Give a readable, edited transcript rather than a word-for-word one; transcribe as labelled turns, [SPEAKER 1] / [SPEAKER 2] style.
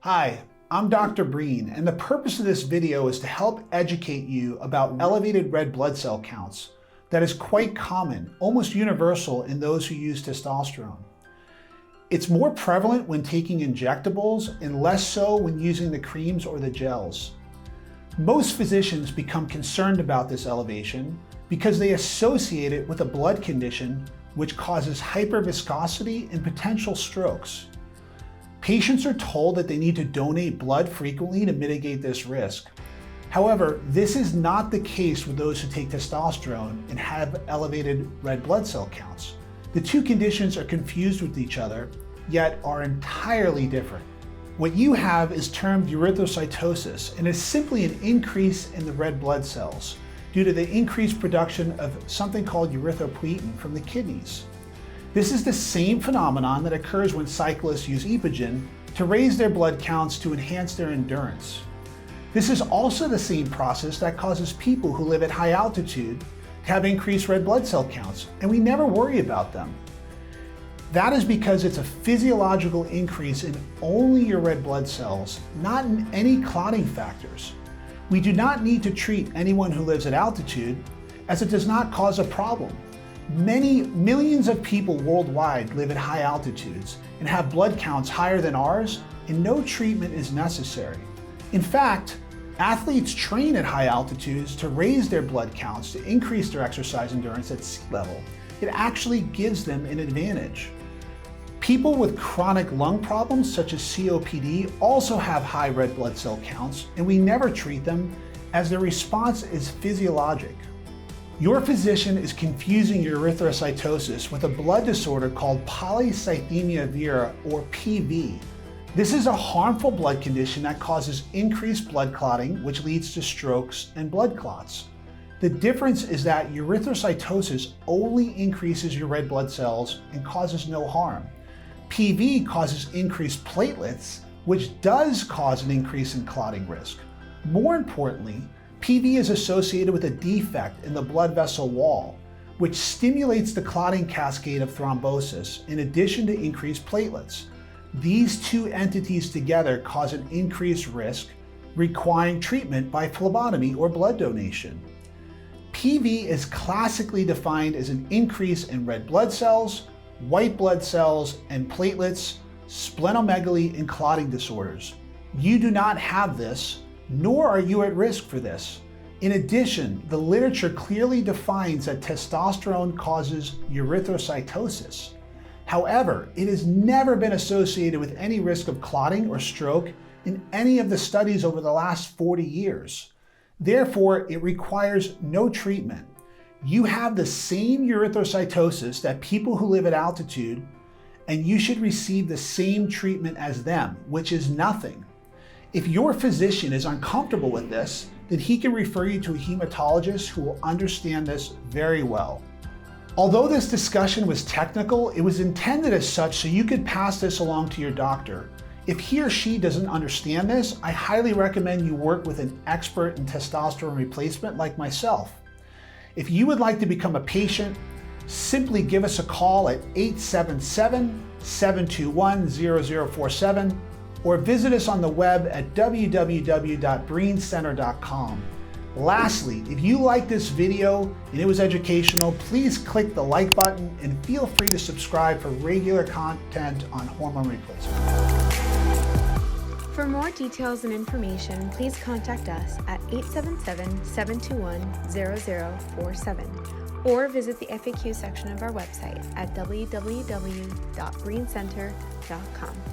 [SPEAKER 1] Hi, I'm Dr. Breen, and the purpose of this video is to help educate you about elevated red blood cell counts that is quite common, almost universal in those who use testosterone. It's more prevalent when taking injectables and less so when using the creams or the gels. Most physicians become concerned about this elevation because they associate it with a blood condition which causes hyperviscosity and potential strokes. Patients are told that they need to donate blood frequently to mitigate this risk. However, this is not the case with those who take testosterone and have elevated red blood cell counts. The two conditions are confused with each other, yet are entirely different. What you have is termed erythrocytosis and is simply an increase in the red blood cells due to the increased production of something called erythropoietin from the kidneys. This is the same phenomenon that occurs when cyclists use epogen to raise their blood counts to enhance their endurance. This is also the same process that causes people who live at high altitude to have increased red blood cell counts, and we never worry about them. That is because it's a physiological increase in only your red blood cells, not in any clotting factors. We do not need to treat anyone who lives at altitude, as it does not cause a problem. Many millions of people worldwide live at high altitudes and have blood counts higher than ours, and no treatment is necessary. In fact, athletes train at high altitudes to raise their blood counts to increase their exercise endurance at sea level. It actually gives them an advantage. People with chronic lung problems such as COPD also have high red blood cell counts, and we never treat them as their response is physiologic. Your physician is confusing erythrocytosis with a blood disorder called Polycythemia Vera, or PV. This is a harmful blood condition that causes increased blood clotting, which leads to strokes and blood clots. The difference is that erythrocytosis only increases your red blood cells and causes no harm. PV causes increased platelets, which does cause an increase in clotting risk. More importantly, PV is associated with a defect in the blood vessel wall, which stimulates the clotting cascade of thrombosis in addition to increased platelets. These two entities together cause an increased risk, requiring treatment by phlebotomy or blood donation. PV is classically defined as an increase in red blood cells, white blood cells, and platelets, splenomegaly, and clotting disorders. You do not have this, nor are you at risk for this. In addition, the literature clearly defines that testosterone causes erythrocytosis. However, it has never been associated with any risk of clotting or stroke in any of the studies over the last 40 years. Therefore, it requires no treatment. You have the same erythrocytosis that people who live at altitude, and you should receive the same treatment as them, which is nothing. If your physician is uncomfortable with this, then he can refer you to a hematologist who will understand this very well. Although this discussion was technical, it was intended as such so you could pass this along to your doctor. If he or she doesn't understand this, I highly recommend you work with an expert in testosterone replacement like myself. If you would like to become a patient, simply give us a call at 877-721-0047 or visit us on the web at www.breencenter.com. Lastly, if you like this video and it was educational, please click the like button and feel free to subscribe for regular content on hormone replacement.
[SPEAKER 2] For more details and information, please contact us at 877-721-0047 or visit the FAQ section of our website at www.breencenter.com.